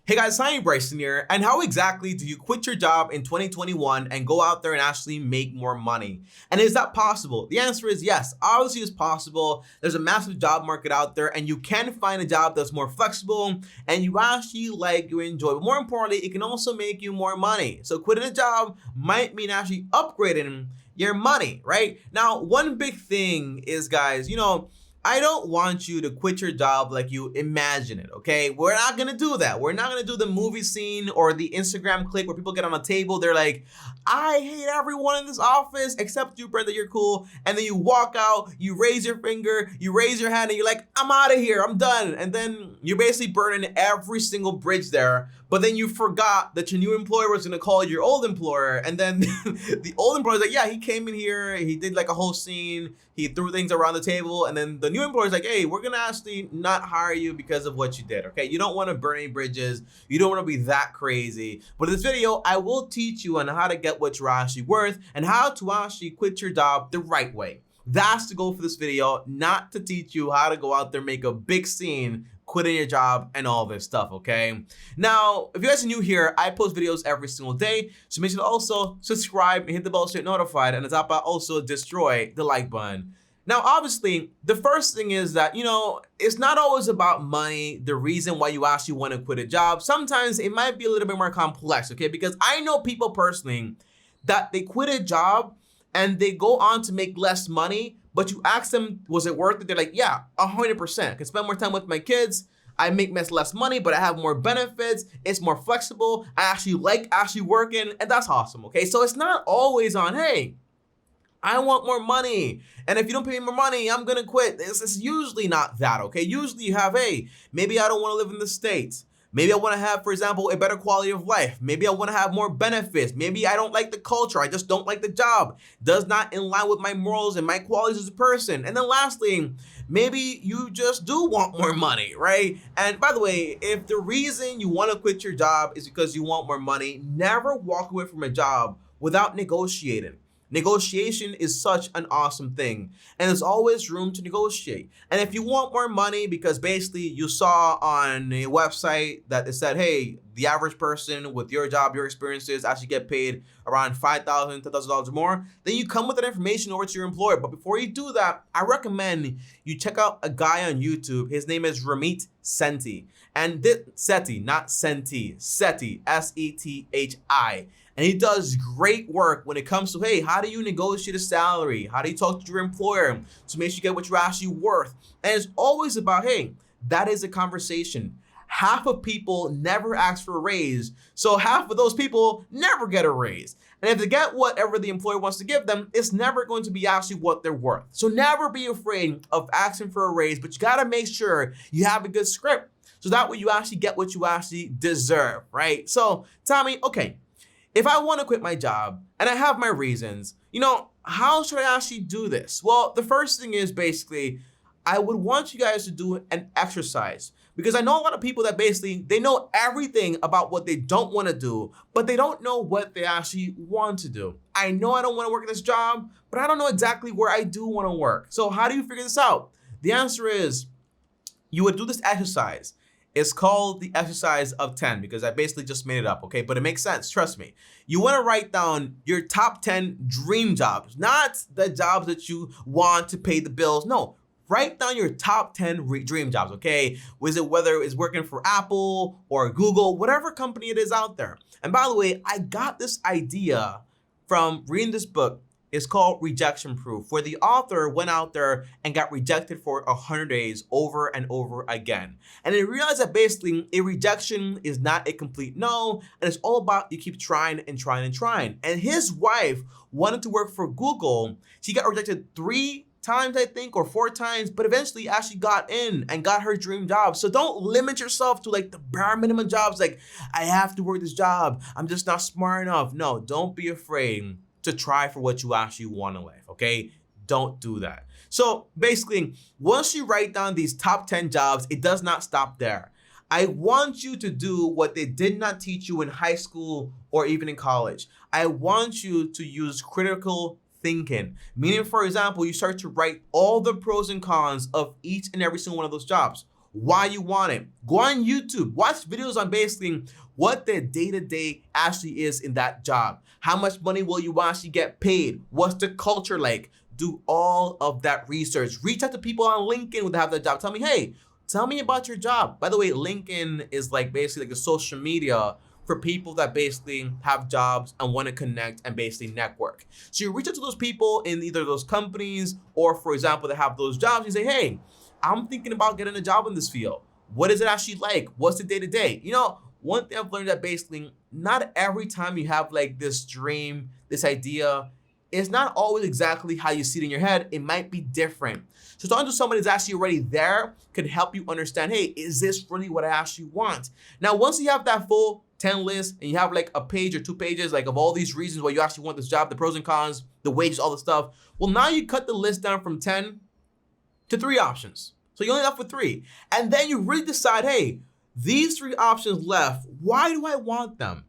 Hey guys, TommyBryson here, and how exactly do you quit your job in 2021 and go out there and actually make more money? And is that possible? The answer is yes, obviously it's possible. There's a massive job market out there and you can find a job that's more flexible and you actually like, you enjoy. But more importantly, it can also make you more money. So quitting a job might mean actually upgrading your money, right? Now, one big thing is, guys, I don't want you to quit your job like you imagine it, okay? We're not gonna do that. We're not gonna do the movie scene or the Instagram clip where people get on a table, they're like, I hate everyone in this office except you, Brenda, you're cool. And then you walk out, you raise your finger, you raise your hand, and you're like, I'm out of here, I'm done. And then you're basically burning every single bridge there. But then you forgot that your new employer was gonna call your old employer. And then the old employer's like, yeah, he came in here, he did like a whole scene, he threw things around the table, and then the new employer's like, hey, we're gonna actually not hire you because of what you did, okay? You don't wanna burn any bridges, you don't wanna be that crazy. But in this video, I will teach you on how to get what you're actually worth and how to actually quit your job the right way. That's the goal for this video, not to teach you how to go out there, make a big scene, quitting your job and all this stuff, okay? Now, if you guys are new here, I post videos every single day, so make sure to also subscribe and hit the bell to get notified, and on top of that, also destroy the like button. Now, obviously, the first thing is that, it's not always about money, the reason why you actually want to quit a job. Sometimes it might be a little bit more complex, okay? Because I know people personally that they quit a job and they go on to make less money, but you ask them, was it worth it? They're like, yeah, 100%. I can spend more time with my kids. I make less money, but I have more benefits. It's more flexible. I actually like working, and that's awesome, okay? So it's not always on, hey, I want more money, and if you don't pay me more money, I'm gonna quit. It's usually not that, okay? Usually you have, hey, maybe I don't wanna live in the States. Maybe I want to have, for example, a better quality of life. Maybe I want to have more benefits. Maybe I don't like the culture. I just don't like the job. Does not in line with my morals and my qualities as a person. And then lastly, maybe you just do want more money, right? And by the way, if the reason you want to quit your job is because you want more money, never walk away from a job without negotiating. Negotiation is such an awesome thing, and there's always room to negotiate. And if you want more money because basically you saw on a website that it said, hey, the average person with your job, your experiences actually get paid around $5,000, $10,000 more, then you come with that information over to your employer. But before you do that, I recommend you check out a guy on YouTube. His name is Ramit Sethi. And Sethi, not Senti, Sethi, S-E-T-H-I. And he does great work when it comes to, hey, how do you negotiate a salary? How do you talk to your employer to make sure you get what you're actually worth? And it's always about, hey, that is a conversation. Half of people never ask for a raise, so half of those people never get a raise. And if they get whatever the employer wants to give them, it's never going to be actually what they're worth. So never be afraid of asking for a raise, but you gotta make sure you have a good script, so that way you actually get what you actually deserve, right? So Tommy, okay, if I want to quit my job and I have my reasons, how should I actually do this? Well, the first thing is basically, I would want you guys to do an exercise, because I know a lot of people that basically, they know everything about what they don't want to do, but they don't know what they actually want to do. I know I don't want to work at this job, but I don't know exactly where I do want to work. So how do you figure this out? The answer is, you would do this exercise. It's called the exercise of 10 because I basically just made it up, okay? But it makes sense, trust me. You wanna write down your top 10 dream jobs, not the jobs that you want to pay the bills. No, write down your top 10 dream jobs, okay? Whether it's working for Apple or Google, whatever company it is out there. And by the way, I got this idea from reading this book. It's called Rejection Proof, where the author went out there and got rejected for 100 days over and over again. And they realized that basically a rejection is not a complete no, and it's all about you keep trying and trying and trying. And his wife wanted to work for Google. She got rejected 3 times, I think, or 4 times, but eventually actually got in and got her dream job. So don't limit yourself to like the bare minimum jobs, like I have to work this job, I'm just not smart enough. No, don't be afraid to try for what you actually want in life, okay? Don't do that. So basically, once you write down these top 10 jobs, it does not stop there. I want you to do what they did not teach you in high school or even in college. I want you to use critical thinking. Meaning, for example, you start to write all the pros and cons of each and every single one of those jobs. why you want it. Go on YouTube, watch videos on basically what the day-to-day actually is in that job. How much money will you actually get paid? What's the culture like? Do all of that research. Reach out to people on LinkedIn who have that job. Tell me, hey, tell me about your job. By the way, LinkedIn is like basically like a social media for people that basically have jobs and want to connect and basically network. So you reach out to those people in either those companies or, for example, that have those jobs. You say, hey, I'm thinking about getting a job in this field. What is it actually like? What's the day-to-day? You know, one thing I've learned that basically not every time you have like this dream, this idea, it's not always exactly how you see it in your head. It might be different. So talking to somebody that's actually already there could help you understand, hey, is this really what I actually want? Now, once you have that full 10 list and you have like a page or 2 pages like of all these reasons why you actually want this job, the pros and cons, the wages, all the stuff. Well, now you cut the list down from 10 to 3 options. So you're only left with 3. And then you really decide, hey, these 3 options left, why do I want them?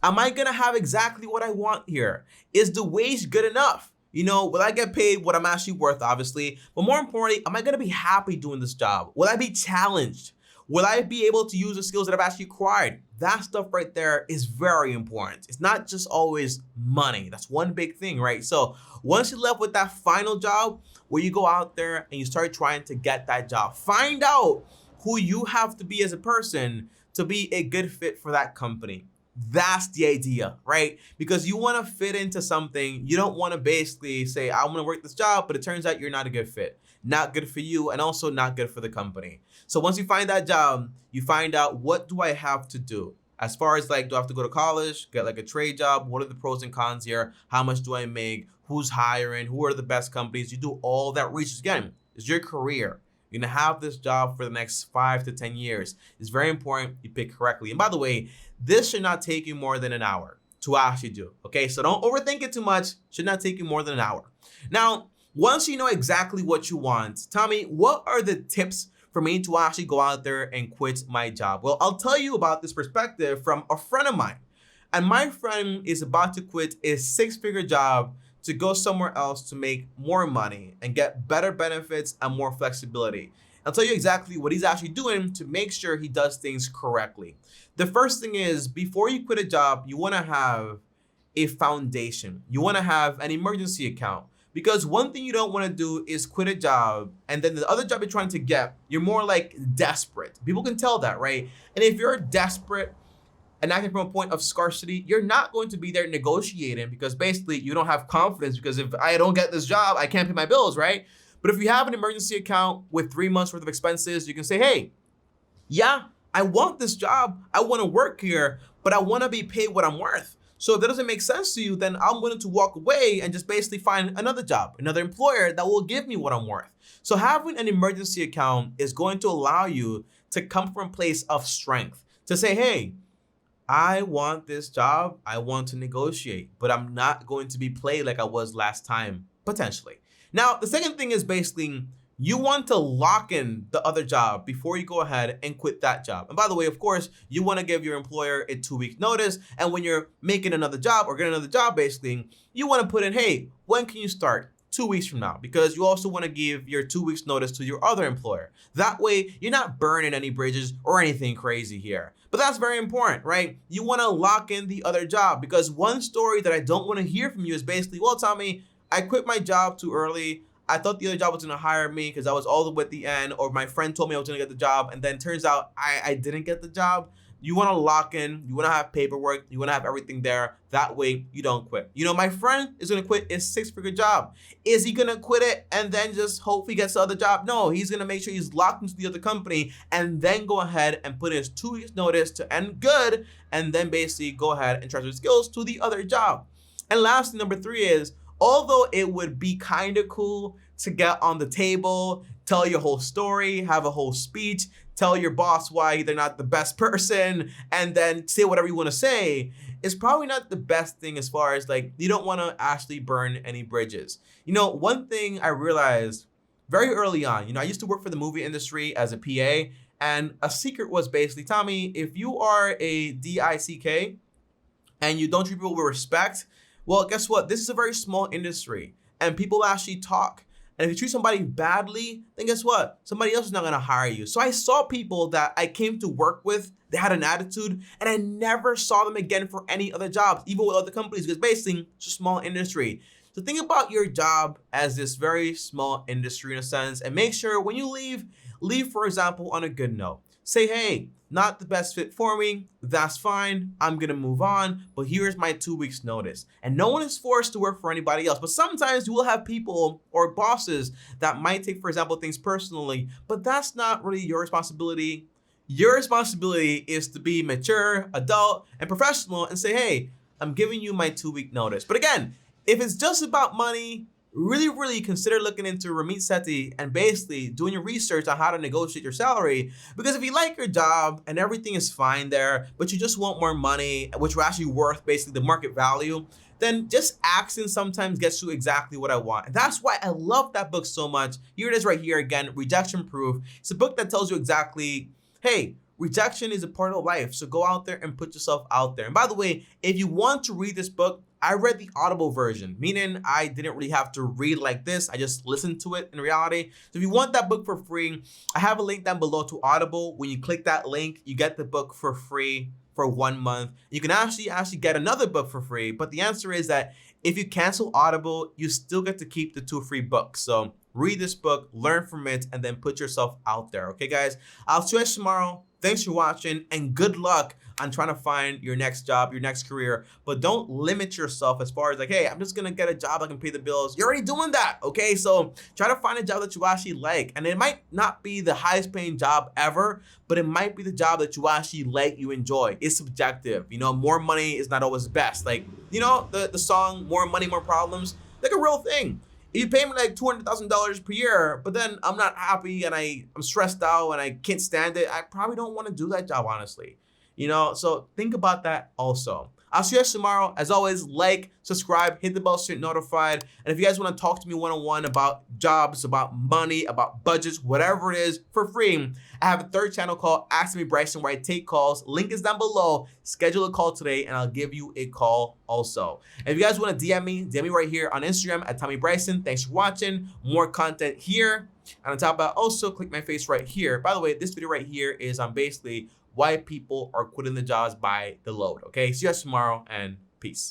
Am I gonna have exactly what I want here? Is the wage good enough? You know, will I get paid what I'm actually worth, obviously? But more importantly, am I gonna be happy doing this job? Will I be challenged? Will I be able to use the skills that I've actually acquired? That stuff right there is very important. It's not just always money. That's one big thing, right? So once you're left with that final job where you go out there and you start trying to get that job, find out who you have to be as a person to be a good fit for that company. That's the idea, right? Because you want to fit into something. You don't want to basically say, I'm going to work this job, but it turns out you're not a good fit. Not good for you and also not good for the company. So once you find that job, you find out, what do I have to do? As far as like, do I have to go to college, get like a trade job? What are the pros and cons here? How much do I make? Who's hiring? Who are the best companies? You do all that research. Again, it's your career. You're going to have this job for the next 5 to 10 years. It's very important you pick correctly. And by the way, this should not take you more than an hour to actually do. Okay, so don't overthink it too much. Should not take you more than an hour. Now, once you know exactly what you want, Tommy, what are the tips for me to actually go out there and quit my job? Well, I'll tell you about this perspective from a friend of mine. And my friend is about to quit a 6-figure job to go somewhere else to make more money and get better benefits and more flexibility. I'll tell you exactly what he's actually doing to make sure he does things correctly. The first thing is, before you quit a job, you want to have a foundation. You want to have an emergency account. Because one thing you don't want to do is quit a job and then the other job you're trying to get, you're more like desperate. People can tell that, right? And if you're desperate and acting from a point of scarcity, you're not going to be there negotiating, because basically you don't have confidence, because if I don't get this job, I can't pay my bills, right? But if you have an emergency account with 3 months worth of expenses, you can say, hey, yeah, I want this job. I want to work here, but I want to be paid what I'm worth. So if that doesn't make sense to you, then I'm willing to walk away and just basically find another job, another employer that will give me what I'm worth. So having an emergency account is going to allow you to come from a place of strength, to say, hey, I want this job. I want to negotiate, but I'm not going to be played like I was last time, potentially. Now, the second thing is basically you want to lock in the other job before you go ahead and quit that job. And by the way, of course, you want to give your employer a 2-week notice. And when you're making another job or getting another job, basically, you want to put in, hey, when can you start? 2 weeks from now, because you also want to give your 2 weeks notice to your other employer. That way, you're not burning any bridges or anything crazy here. But that's very important, right? You want to lock in the other job, because one story that I don't want to hear from you is basically, well, Tommy, I quit my job too early. I thought the other job was going to hire me because I was all the way at the end, or my friend told me I was going to get the job, and then turns out I didn't get the job. You want to lock in, you want to have paperwork, you want to have everything there. That way you don't quit. You know, my friend is going to quit his 6-figure job. Is he going to quit it and then just hope he gets the other job? No, he's going to make sure he's locked into the other company and then go ahead and put his 2 weeks notice to end good, and then basically go ahead and transfer skills to the other job. And lastly, number 3 is, although it would be kind of cool to get on the table, tell your whole story, have a whole speech, tell your boss why they're not the best person, and then say whatever you want to say, it's probably not the best thing, as far as like, you don't want to actually burn any bridges. You know, one thing I realized very early on, you know, I used to work for the movie industry as a PA, and a secret was basically, Tommy, if you are a DICK and you don't treat people with respect, well, guess what? This is a very small industry and people actually talk. And if you treat somebody badly, then guess what? Somebody else is not gonna hire you. So I saw people that I came to work with, they had an attitude, and I never saw them again for any other jobs, even with other companies, because basically it's a small industry. So think about your job as this very small industry in a sense, and make sure when you leave, for example, on a good note. Say, hey, not the best fit for me, that's fine, I'm gonna move on, but here's my 2 weeks notice. And no one is forced to work for anybody else, but sometimes you will have people or bosses that might take, for example, things personally, but that's not really your responsibility. Your responsibility is to be mature, adult, and professional and say, hey, I'm giving you my 2 week notice. But again, if it's just about money, really consider looking into Ramit Sethi and basically doing your research on how to negotiate your salary. Because if you like your job and everything is fine there, but you just want more money, which will actually worth basically the market value, then just asking sometimes gets you exactly what I want. And that's why I love that book so much. Here it is right here again, Rejection Proof. It's a book that tells you exactly, hey, rejection is a part of life. So go out there and put yourself out there. And by the way, if you want to read this book, I read the Audible version, meaning I didn't really have to read like this. I just listened to it in reality. So if you want that book for free, I have a link down below to Audible. When you click that link, you get the book for free for 1 month. You can actually get another book for free. But the answer is that if you cancel Audible, you still get to keep the 2 free books. So read this book, learn from it, and then put yourself out there. Okay, guys? I'll see you guys tomorrow. Thanks for watching, and good luck on trying to find your next job, your next career. But don't limit yourself as far as like, hey, I'm just gonna get a job that can pay the bills. You're already doing that, okay? So try to find a job that you actually like. And it might not be the highest paying job ever, but it might be the job that you actually like, you enjoy. It's subjective. You know, more money is not always best. Like, you know, the song, More Money, More Problems, like a real thing. If you pay me like $200,000 per year, but then I'm not happy and I'm stressed out and I can't stand it, I probably don't want to do that job, honestly. You know, so think about that also. I'll see you guys tomorrow. As always, like, subscribe, hit the bell so you're notified. And if you guys want to talk to me one-on-one about jobs, about money, about budgets, whatever it is, for free, I have a third channel called Ask Me Bryson where I take calls. Link is down below. Schedule a call today and I'll give you a call also. And if you guys want to DM me right here on Instagram at TommyBryson. Thanks for watching. More content here. And on top of that, also click my face right here. By the way, this video right here is on basically why people are quitting the jobs by the load. Okay, see you guys tomorrow and peace.